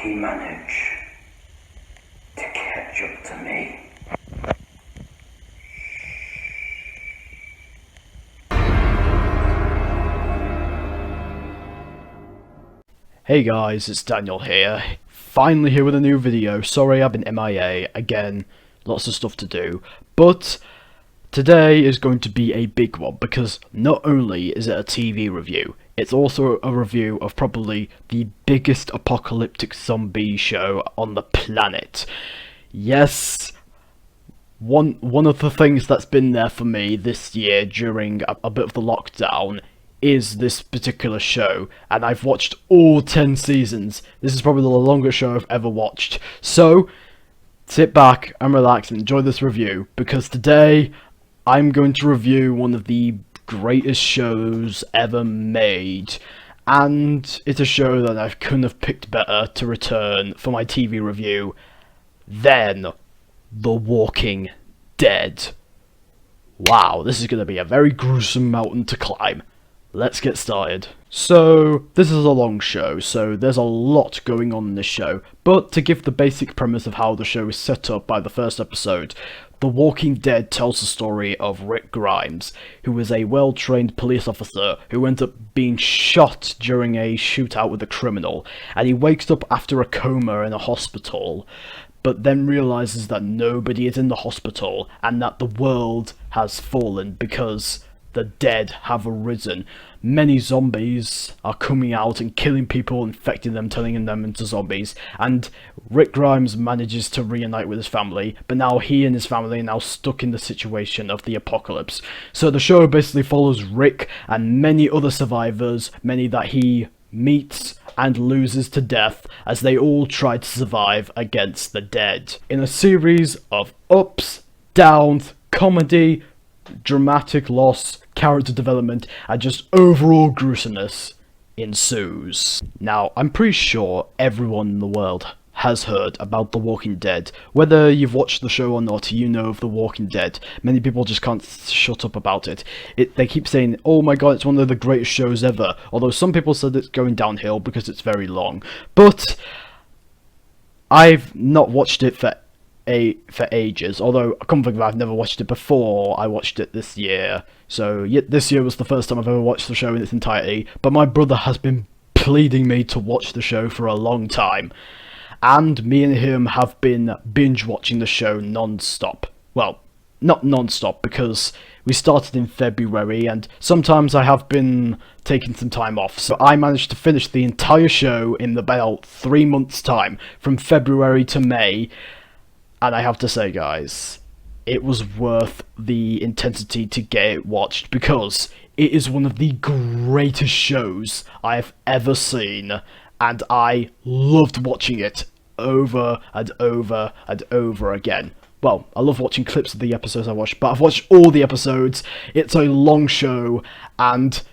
He managed to catch up to me. Hey guys, it's Daniel here. Finally here with a new video. Sorry I've been MIA. Again, lots of stuff to do. But today is going to be a big one because not only is it a TV review, it's also a review of probably the biggest apocalyptic zombie show on the planet. Yes, one of the things that's been there for me this year during a bit of the lockdown is this particular show, and I've watched all 10 seasons. This is probably the longest show I've ever watched. So, sit back and relax and enjoy this review, because today I'm going to review one of the greatest shows ever made, and it's a show that I couldn't have picked better to return for my TV review than The Walking Dead. Wow, this is going to be a very gruesome mountain to climb. Let's get started. So, this is a long show, so there's a lot going on in this show, but to give the basic premise of how the show is set up by the first episode, The Walking Dead tells the story of Rick Grimes, who is a well-trained police officer who ends up being shot during a shootout with a criminal, and he wakes up after a coma in a hospital, but then realizes that nobody is in the hospital, and that the world has fallen because the dead have arisen. Many zombies are coming out and killing people, infecting them, turning them into zombies, and Rick Grimes manages to reunite with his family, but now he and his family are now stuck in the situation of the apocalypse. So the show basically follows Rick and many other survivors, many that he meets and loses to death, as they all try to survive against the dead. In a series of ups, downs, comedy, dramatic loss, character development, and just overall gruesomeness ensues. Now, I'm pretty sure everyone in the world has heard about The Walking Dead. Whether you've watched the show or not, you know of The Walking Dead. Many people just can't shut up about it. They keep saying, oh my god, it's one of the greatest shows ever, although some people said it's going downhill because it's very long. But I've not watched it for ages, although I come to think of it, I've never watched it before. I watched it this year, so this year was the first time I've ever watched the show in its entirety, but my brother has been pleading me to watch the show for a long time, and me and him have been binge watching the show non-stop. Well, not non-stop, because we started in February, and sometimes I have been taking some time off, so I managed to finish the entire show in about 3 months' time, from February to May. And I have to say, guys, it was worth the intensity to get it watched, because it is one of the greatest shows I have ever seen, and I loved watching it over and over and over again. Well, I love watching clips of the episodes I watched, but I've watched all the episodes. It's a long show, and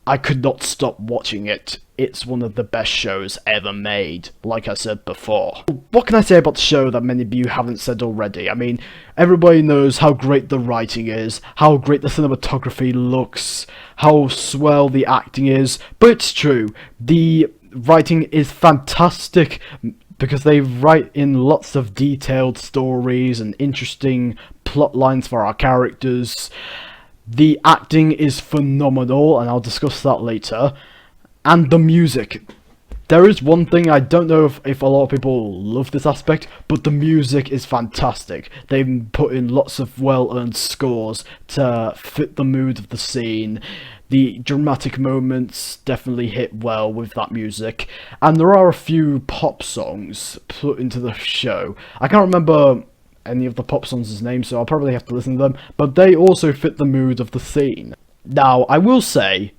I could not stop watching it. It's one of the best shows ever made, like I said before. What can I say about the show that many of you haven't said already? I mean, everybody knows how great the writing is, how great the cinematography looks, how swell the acting is, but it's true, the writing is fantastic, because they write in lots of detailed stories and interesting plot lines for our characters. The acting is phenomenal, and I'll discuss that later. And the music. There is one thing, I don't know if a lot of people love this aspect, but the music is fantastic. They've put in lots of well-earned scores to fit the mood of the scene. The dramatic moments definitely hit well with that music, and there are a few pop songs put into the show. I can't remember any of the pop songs' names, so I'll probably have to listen to them, but they also fit the mood of the scene. Now, I will say,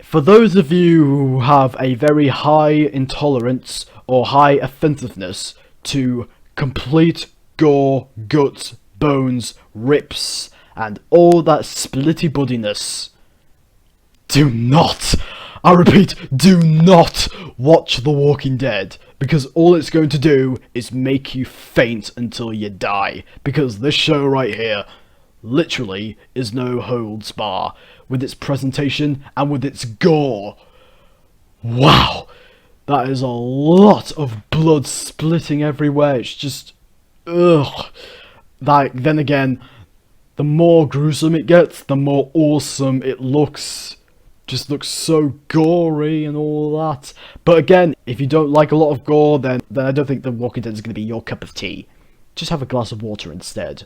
for those of you who have a very high intolerance or high offensiveness to complete gore, guts, bones, rips, and all that splitty buddiness, do not, I repeat, do not watch The Walking Dead, because all it's going to do is make you faint until you die, because this show right here literally is no holds bar with its presentation and with its gore. Wow, that is a lot of blood splitting everywhere. It's just, ugh. Like, then again, the more gruesome it gets, the more awesome it looks. Just looks so gory and all that. But again, if you don't like a lot of gore, then I don't think The Walking Dead is going to be your cup of tea. Just have a glass of water instead.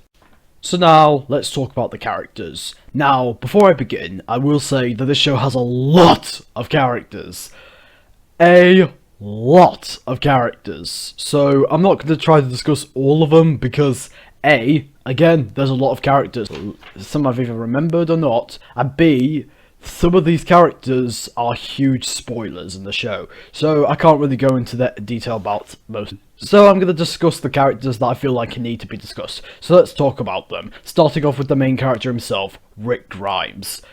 So now, let's talk about the characters. Now, before I begin, I will say that this show has a lot of characters. A lot of characters. So, I'm not going to try to discuss all of them, because A, again, there's a lot of characters. Some I've either remembered or not, and B, some of these characters are huge spoilers in the show, so I can't really go into that detail about most. So I'm going to discuss the characters that I feel like need to be discussed. So let's talk about them. Starting off with the main character himself, Rick Grimes.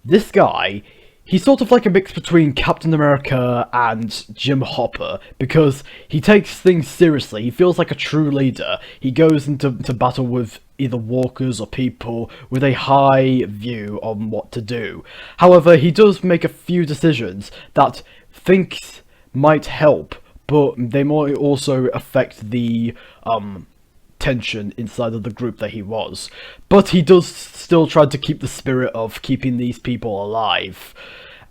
This guy, he's sort of like a mix between Captain America and Jim Hopper, because he takes things seriously. He feels like a true leader. He goes into battle with either walkers or people with a high view on what to do. However, he does make a few decisions that thinks might help, but they might also affect the tension inside of the group that he was. But he does still try to keep the spirit of keeping these people alive.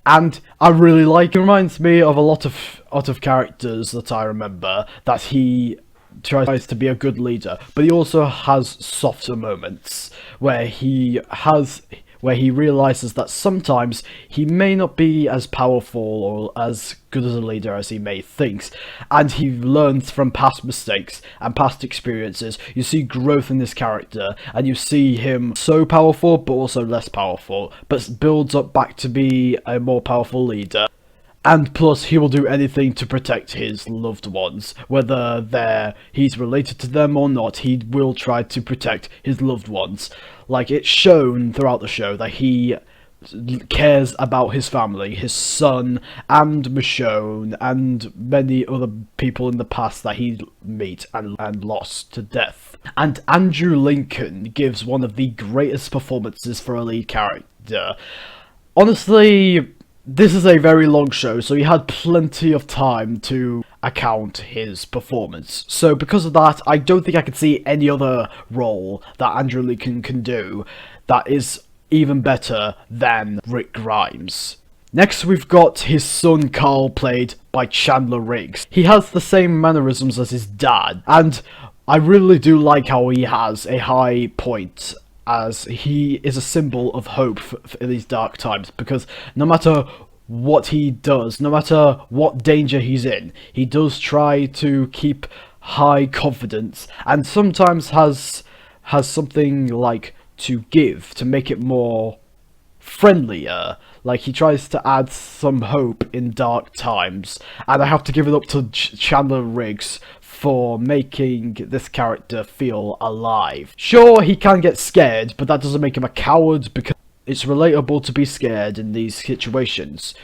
And I really like it. Reminds me of a lot of characters that I remember, that he tries to be a good leader, but he also has softer moments where he realizes that sometimes he may not be as powerful or as good as a leader as he may think, and he learns from past mistakes and past experiences. You see growth in this character, and you see him so powerful but also less powerful, but builds up back to be a more powerful leader. And plus, he will do anything to protect his loved ones. Whether he's related to them or not, he will try to protect his loved ones. Like, it's shown throughout the show that he cares about his family, his son, and Michonne, and many other people in the past that he met and lost to death. And Andrew Lincoln gives one of the greatest performances for a lead character. Honestly, this is a very long show, so he had plenty of time to account his performance. So because of that, I don't think I could see any other role that Andrew Lincoln can do that is even better than Rick Grimes. Next, we've got his son Carl, played by Chandler Riggs. He has the same mannerisms as his dad, and I really do like how he has a high point, as he is a symbol of hope for these dark times, because no matter what he does, no matter what danger he's in, he does try to keep high confidence, and sometimes has something like to give to make it more friendlier. Like, he tries to add some hope in dark times, and I have to give it up to Chandler Riggs for making this character feel alive. Sure, he can get scared, but that doesn't make him a coward, because it's relatable to be scared in these situations.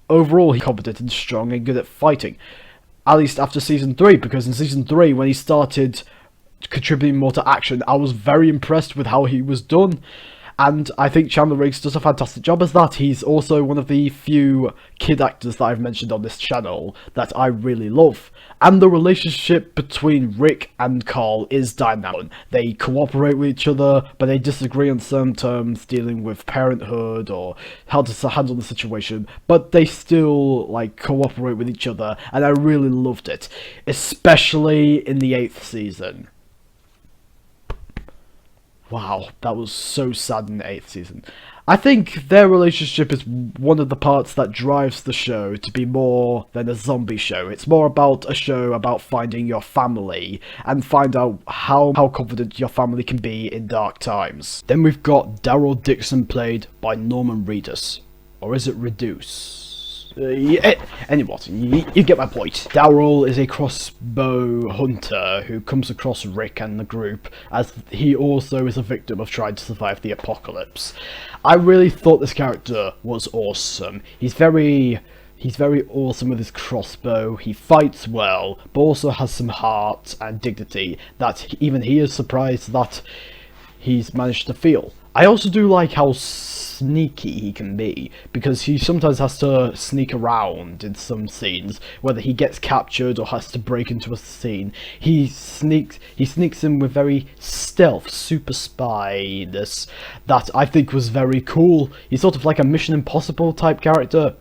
Overall, he's competent and strong and good at fighting. At least after Season 3, because in Season 3, when he started contributing more to action, I was very impressed with how he was done. And I think Chandler Riggs does a fantastic job as that. He's also one of the few kid actors that I've mentioned on this channel that I really love. And the relationship between Rick and Carl is dynamic. They cooperate with each other, but they disagree on some terms, dealing with parenthood or how to handle the situation. But they still, like, cooperate with each other, and I really loved it. Especially in the 8th season. Wow, that was so sad in the 8th season. I think their relationship is one of the parts that drives the show to be more than a zombie show. It's more about a show about finding your family and find out how confident your family can be in dark times. Then we've got Daryl Dixon, played by Norman Reedus. Or is it Reduce? Anyway, you get my point. Daryl is a crossbow hunter who comes across Rick and the group, as he also is a victim of trying to survive the apocalypse. I really thought this character was awesome. He's very awesome with his crossbow. He fights well, but also has some heart and dignity that even he is surprised that he's managed to feel. I also do like how sneaky he can be, because he sometimes has to sneak around in some scenes, whether he gets captured or has to break into a scene. He sneaks in with very stealth, super spy-ness that I think was very cool. He's sort of like a Mission Impossible type character.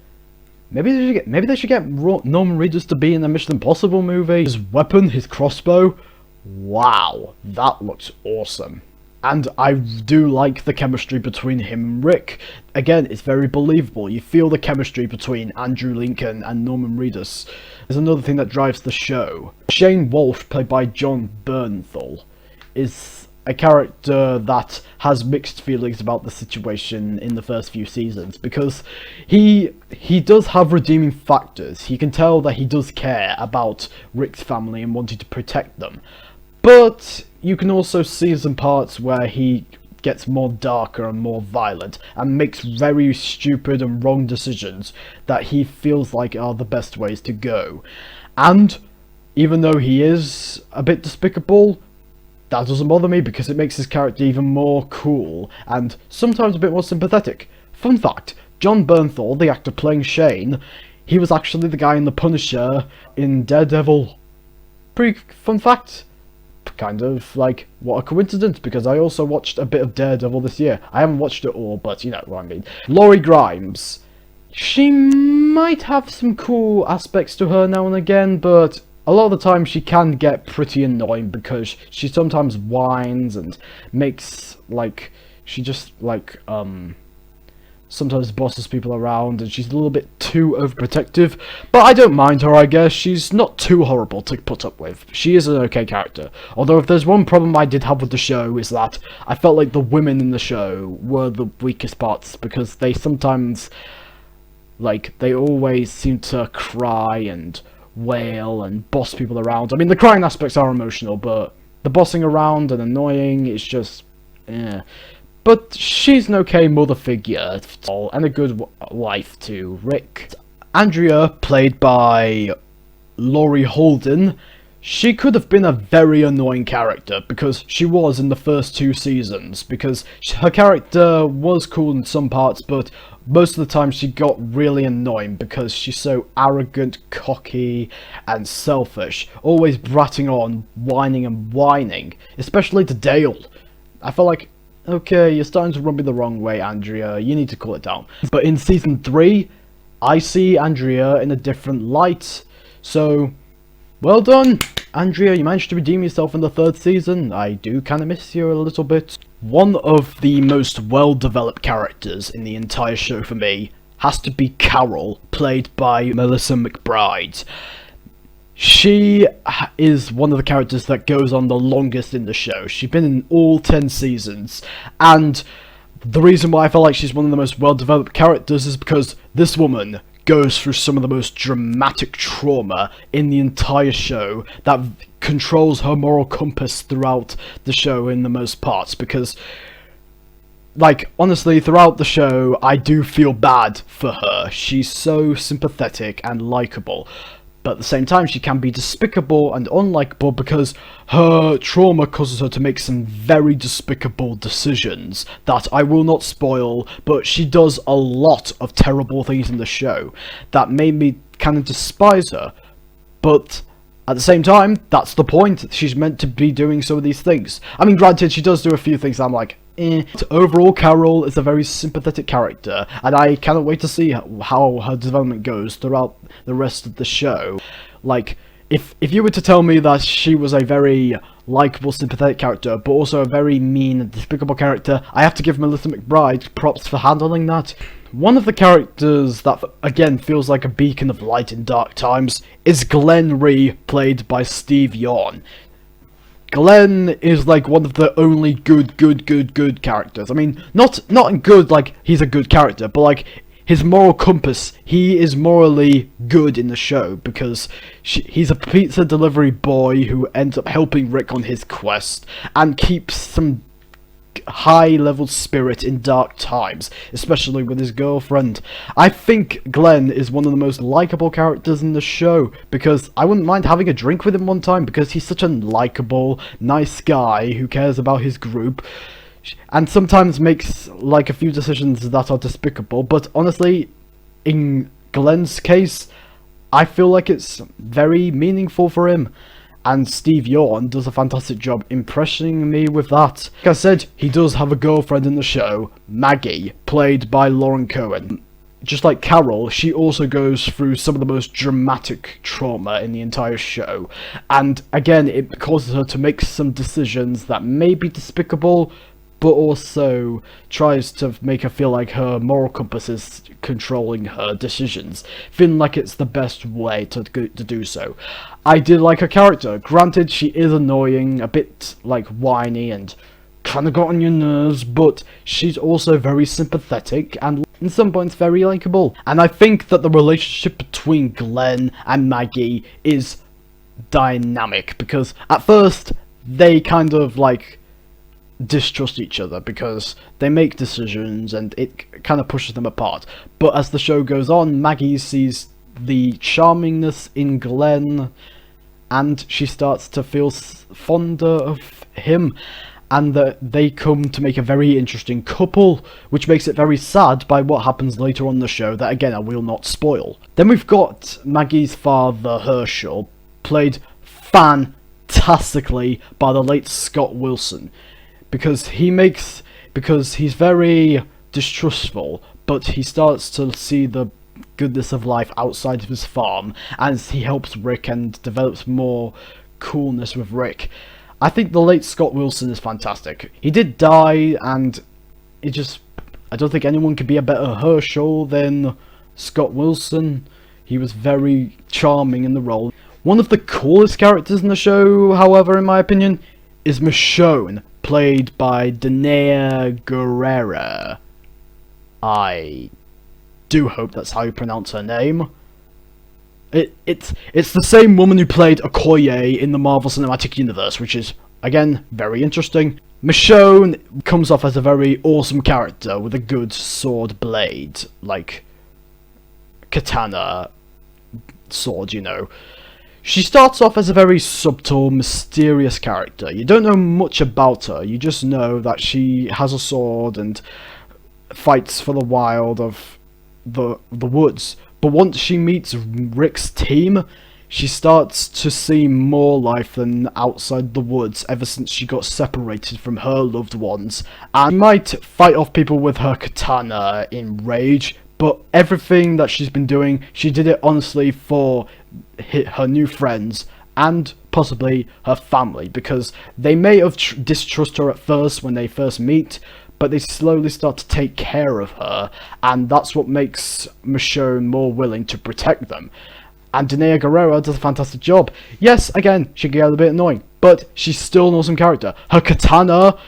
Maybe they should get Norman Reedus to be in a Mission Impossible movie. His weapon, his crossbow, wow, that looks awesome. And I do like the chemistry between him and Rick. Again, it's very believable. You feel the chemistry between Andrew Lincoln and Norman Reedus. There's another thing that drives the show. Shane Walsh, played by Jon Bernthal, is a character that has mixed feelings about the situation in the first few seasons, because he does have redeeming factors. You can tell that he does care about Rick's family and wanting to protect them. But you can also see some parts where he gets more darker and more violent and makes very stupid and wrong decisions that he feels like are the best ways to go. And even though he is a bit despicable, that doesn't bother me, because it makes his character even more cool and sometimes a bit more sympathetic. Fun fact, Jon Bernthal, the actor playing Shane, he was actually the guy in The Punisher in Daredevil. Pretty fun fact. Kind of like, what a coincidence, because I also watched a bit of Daredevil this year. I haven't watched it all, but you know what I mean. Laurie Grimes. She might have some cool aspects to her now and again, but a lot of the time she can get pretty annoying, because she sometimes whines and makes, like, she just, like, sometimes bosses people around, and she's a little bit too overprotective, but I don't mind her, I guess. She's not too horrible to put up with. She is an okay character. Although if there's one problem I did have with the show, is that I felt like the women in the show were the weakest parts, because they sometimes, like, they always seem to cry and wail and boss people around. I mean, the crying aspects are emotional, but the bossing around and annoying is just, But she's an okay mother figure, and a good wife to Rick. Andrea, played by Laurie Holden, she could have been a very annoying character, because she was in the first 2 seasons, because her character was cool in some parts, but most of the time she got really annoying, because she's so arrogant, cocky, and selfish, always bratting on, whining, especially to Dale. I felt like, okay, you're starting to rub me the wrong way, Andrea. You need to cool it down. But in season 3, I see Andrea in a different light. So, well done, Andrea. You managed to redeem yourself in the 3rd season. I do kind of miss you a little bit. One of the most well-developed characters in the entire show for me has to be Carol, played by Melissa McBride. She is one of the characters that goes on the longest in the show. She's been in all 10 seasons, and the reason why I feel like she's one of the most well-developed characters is because this woman goes through some of the most dramatic trauma in the entire show that controls her moral compass throughout the show in the most parts, because, like, honestly, throughout the show, I do feel bad for her. She's so sympathetic and likeable. but at the same time she can be despicable and unlikable because her trauma causes her to make some very despicable decisions that I will not spoil, but she does a lot of terrible things in the show that made me kind of despise her, but at the same time, that's the point. She's meant to be doing some of these things. I mean, granted, she does do a few things that I'm like, eh. Overall, Carol is a very sympathetic character, and I cannot wait to see how her development goes throughout the rest of the show. Like, if you were to tell me that she was a very likable, sympathetic character, but also a very mean and despicable character, I have to give Melissa McBride props for handling that. One of the characters that, again, feels like a beacon of light in dark times is Glenn Rhee, played by Steve Yeun. Glenn is like one of the only good characters. I mean, not good like he's a good character, but like his moral compass, he is morally good in the show because he's a pizza delivery boy who ends up helping Rick on his quest and keeps some high-level spirit in dark times, especially with his girlfriend. I think Glenn is one of the most likable characters in the show, because I wouldn't mind having a drink with him one time, because he's such a likable, nice guy who cares about his group, and sometimes makes like a few decisions that are despicable, but honestly, in Glenn's case, I feel like it's very meaningful for him. And Steve Yeun does a fantastic job impressing me with that. Like I said, he does have a girlfriend in the show, Maggie, played by Lauren Cohen. Just like Carol, she also goes through some of the most dramatic trauma in the entire show. And again, it causes her to make some decisions that may be despicable, but also tries to make her feel like her moral compass is controlling her decisions, feeling like it's the best way to do so. I did like her character. Granted, she is annoying, a bit like whiny and kind of got on your nerves, but she's also very sympathetic and in some points very likable. And I think that the relationship between Glenn and Maggie is dynamic, because at first they kind of like distrust each other because they make decisions and it kind of pushes them apart. But as the show goes on, Maggie sees the charmingness in Glenn and she starts to feel fonder of him, and that they come to make a very interesting couple, which makes it very sad by what happens later on in the show that again I will not spoil. Then we've got Maggie's father, Herschel, played fantastically by the late Scott Wilson, because he's very distrustful, but he starts to see the goodness of life outside of his farm as he helps Rick and develops more coolness with Rick. I think the late Scott Wilson is fantastic. He did die, and I don't think anyone could be a better Herschel than Scott Wilson. He was very charming in the role. One of the coolest characters in the show, however, in my opinion, is Michonne, played by Danai Gurira. I do hope that's how you pronounce her name. It's the same woman who played Okoye in the Marvel Cinematic Universe, which is, again, very interesting. Michonne comes off as a very awesome character with a good sword blade, like katana sword, you know. She starts off as a very subtle, mysterious character. You don't know much about her, you just know that she has a sword and fights for the wild of the woods. But once she meets Rick's team, she starts to see more life than outside the woods ever since she got separated from her loved ones. And might fight off people with her katana in rage, but everything that she's been doing, she did it honestly for her new friends and possibly her family, because they may have distrust her at first when they first meet, but they slowly start to take care of her, and that's what makes Michonne more willing to protect them. And Danai Gurira does a fantastic job. Yes, again, she can get a bit annoying, but she's still an awesome character. Her katana,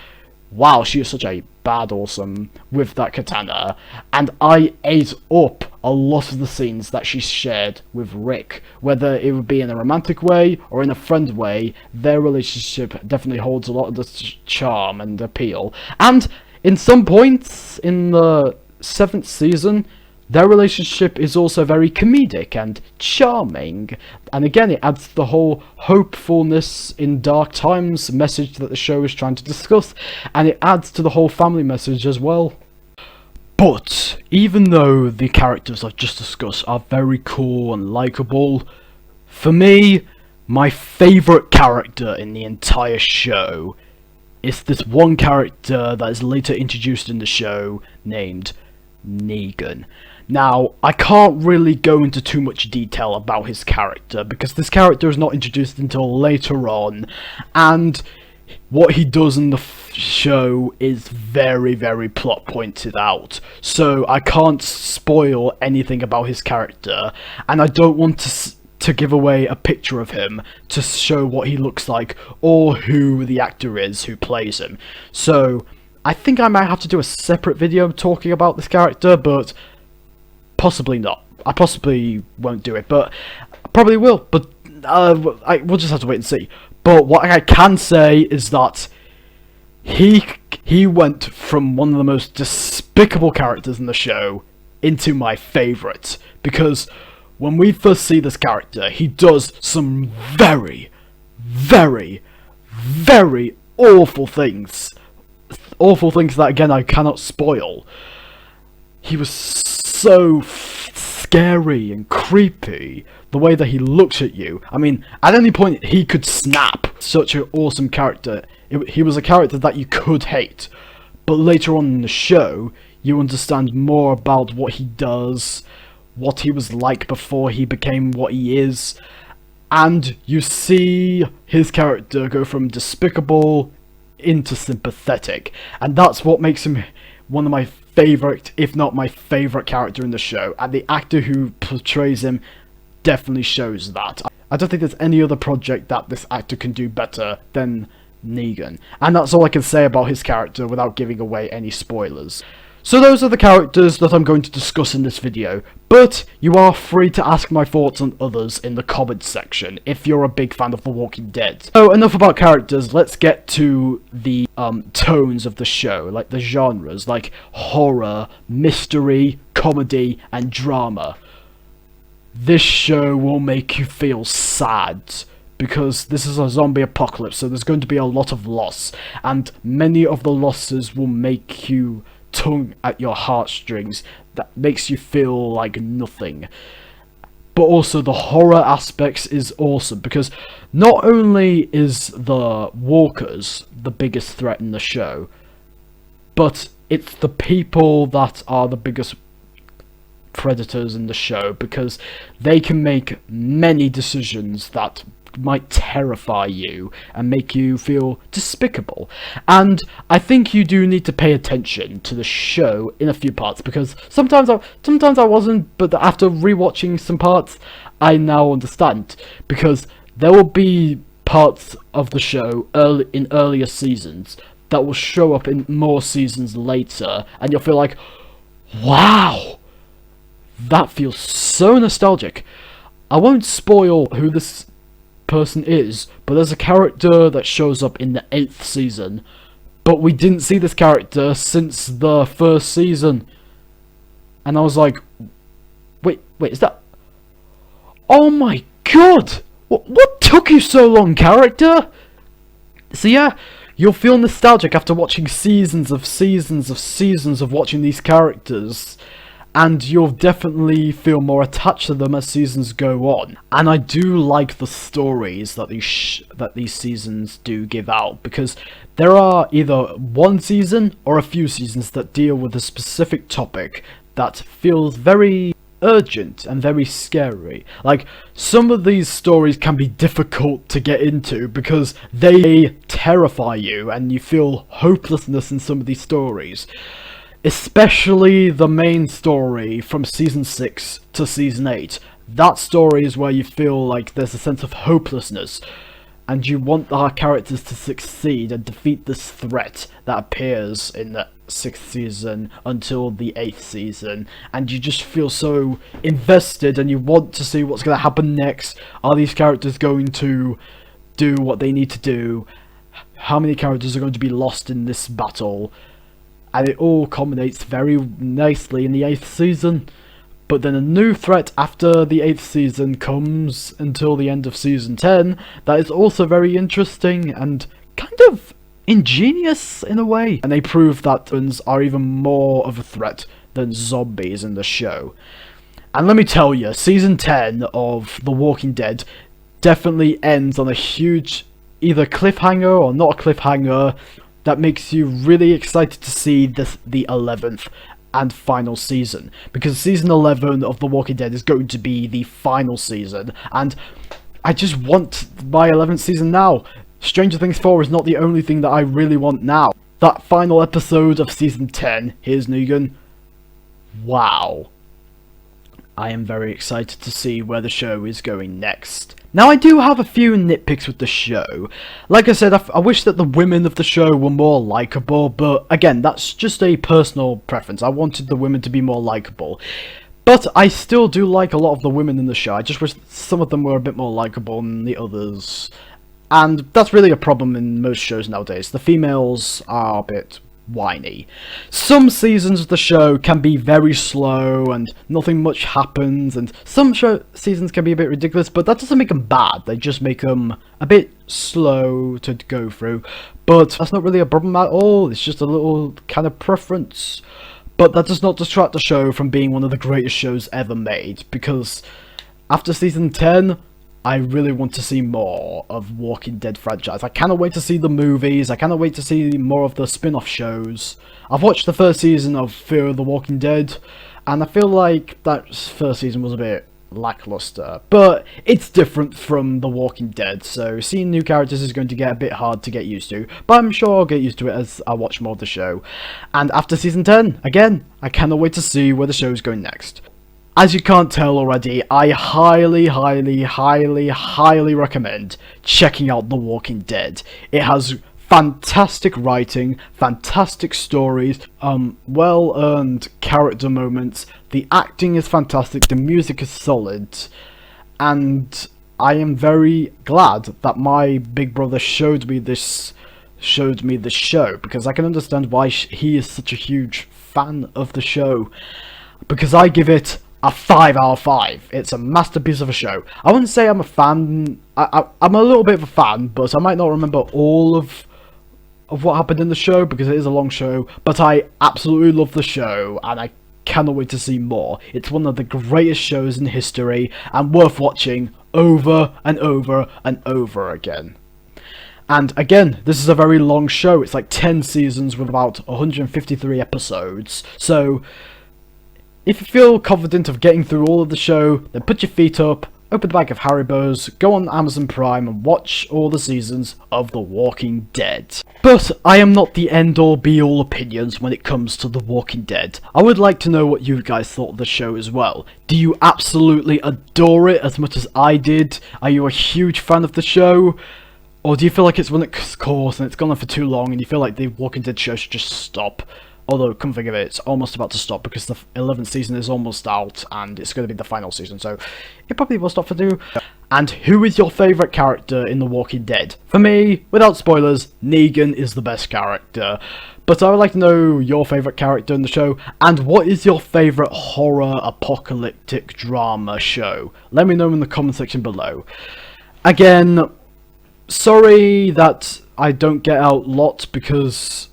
wow, she is such a bad awesome with that katana, and I ate up a lot of the scenes that she shared with Rick, whether it would be in a romantic way or in a friend way. Their relationship definitely holds a lot of the charm and appeal, and in some points in the 7th season, their relationship is also very comedic and charming, and again it adds to the whole hopefulness in dark times message that the show is trying to discuss, and it adds to the whole family message as well. But even though the characters I've just discussed are very cool and likeable, for me, my favourite character in the entire show is this one character that is later introduced in the show named Negan. Now, I can't really go into too much detail about his character because this character is not introduced until later on, and what he does in the show is very, very plot pointed out, so I can't spoil anything about his character, and I don't want to give away a picture of him to show what he looks like or who the actor is who plays him. So I think I might have to do a separate video talking about this character, but possibly not. I possibly won't do it, but I probably will, but we'll just have to wait and see. But what I can say is that he went from one of the most despicable characters in the show into my favourite, because when we first see this character, he does some very, very, very awful things. Awful things that, again, I cannot spoil. He was so scary and creepy. The way that he looks at you. I mean, at any point, he could snap. Such an awesome character. He was a character that you could hate. But later on in the show, you understand more about what he does, what he was like before he became what he is, and you see his character go from despicable into sympathetic, and that's what makes him one of my favourite, if not my favourite character in the show, and the actor who portrays him definitely shows that. I don't think there's any other project that this actor can do better than Negan, and that's all I can say about his character without giving away any spoilers. So those are the characters that I'm going to discuss in this video, but you are free to ask my thoughts on others in the comments section if you're a big fan of The Walking Dead. So enough about characters, let's get to the tones of the show, like the genres, like horror, mystery, comedy, and drama. This show will make you feel sad, because this is a zombie apocalypse, so there's going to be a lot of loss, and many of the losses will make you tug at your heartstrings, that makes you feel like nothing. But also the horror aspects is awesome, because not only is the walkers the biggest threat in the show, but it's the people that are the biggest predators in the show, because they can make many decisions that might terrify you and make you feel despicable. And I think you do need to pay attention to the show in a few parts, because sometimes I wasn't, but after rewatching some parts I now understand, because there will be parts of the show in earlier seasons that will show up in more seasons later, and you'll feel like, wow, that feels so nostalgic. I won't spoil who this person is, but there's a character that shows up in the 8th season, but we didn't see this character since the 1st season, and I was like, wait, is that, oh my god, what took you so long, character? So yeah, you'll feel nostalgic after watching seasons of watching these characters, and you'll definitely feel more attached to them as seasons go on. And I do like the stories that these seasons do give out, because there are either one season or a few seasons that deal with a specific topic that feels very urgent and very scary. Like, some of these stories can be difficult to get into because they terrify you and you feel hopelessness in some of these stories. Especially the main story from season 6 to season 8. That story is where you feel like there's a sense of hopelessness, and you want our characters to succeed and defeat this threat that appears in the 6th season until the 8th season, and you just feel so invested and you want to see what's going to happen next. Are these characters going to do what they need to do? How many characters are going to be lost in this battle? And it all culminates very nicely in the 8th season. but then a new threat after the 8th season comes until the end of season 10 that is also very interesting and kind of ingenious in a way. And they prove that humans are even more of a threat than zombies in the show. And let me tell you, season 10 of The Walking Dead definitely ends on a huge either cliffhanger or not a cliffhanger that makes you really excited to see the 11th and final season, because season 11 of The Walking Dead is going to be the final season, and I just want my 11th season now. Stranger Things 4 is not the only thing that I really want now. That final episode of season 10, here's Negan. Wow. I am very excited to see where the show is going next. Now, I do have a few nitpicks with the show. Like I said, I wish that the women of the show were more likeable, but again, that's just a personal preference. I wanted the women to be more likeable. But I still do like a lot of the women in the show. I just wish some of them were a bit more likeable than the others. And that's really a problem in most shows nowadays. The females are a bit whiny. Some seasons of the show can be very slow and nothing much happens, and some seasons can be a bit ridiculous, but that doesn't make them bad. They just make them a bit slow to go through. But that's not really a problem at all. It's just a little kind of preference. But that does not distract the show from being one of the greatest shows ever made, because after season 10, I really want to see more of Walking Dead franchise. I cannot wait to see the movies. I cannot wait to see more of the spin-off shows. I've watched the first season of Fear of the Walking Dead, and I feel like that first season was a bit lackluster. But it's different from The Walking Dead, so seeing new characters is going to get a bit hard to get used to. But I'm sure I'll get used to it as I watch more of the show. And after season 10, again, I cannot wait to see where the show is going next. As you can't tell already, I highly recommend checking out The Walking Dead. It has fantastic writing, fantastic stories, well-earned character moments, the acting is fantastic, the music is solid, and I am very glad that my big brother showed me this show, because I can understand why he is such a huge fan of the show, because I give it a 5 out of 5. It's a masterpiece of a show. I wouldn't say I'm a fan. I'm a little bit of a fan, but I might not remember all of what happened in the show because it is a long show. But I absolutely love the show, and I cannot wait to see more. It's one of the greatest shows in history and worth watching over and over and over again. And again, this is a very long show. It's like 10 seasons with about 153 episodes. So if you feel confident of getting through all of the show, then put your feet up, open the bag of Haribo's, go on Amazon Prime and watch all the seasons of The Walking Dead. But I am not the end-all be-all opinions when it comes to The Walking Dead. I would like to know what you guys thought of the show as well. Do you absolutely adore it as much as I did? Are you a huge fan of the show? Or do you feel like it's run its course and it's gone on for too long and you feel like The Walking Dead show should just stop? Although, come think of it, it's almost about to stop because the 11th season is almost out and it's going to be the final season, so it probably will stop for now. And who is your favourite character in The Walking Dead? For me, without spoilers, Negan is the best character. But I would like to know your favourite character in the show, and what is your favourite horror apocalyptic drama show? Let me know in the comment section below. Again, sorry that I don't get out lots because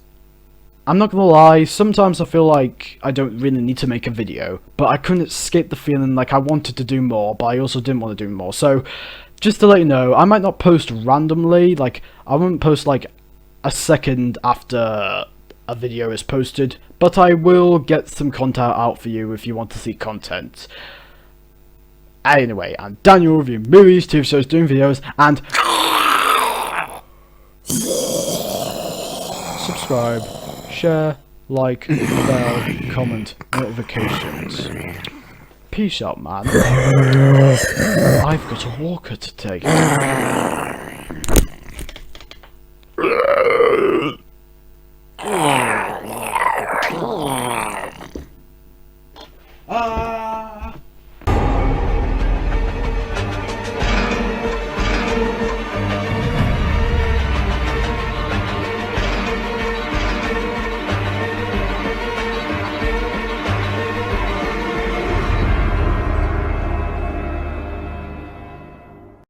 I'm not gonna lie, sometimes I feel like I don't really need to make a video, but I couldn't escape the feeling like I wanted to do more, but I also didn't want to do more. So, just to let you know, I might not post randomly, like, I won't post like a second after a video is posted, but I will get some content out for you if you want to see content. Anyway, I'm Daniel reviewing movies, TV shows, doing videos, and subscribe, share, like, bell, comment, notifications. Peace out, man. I've got a walker to take.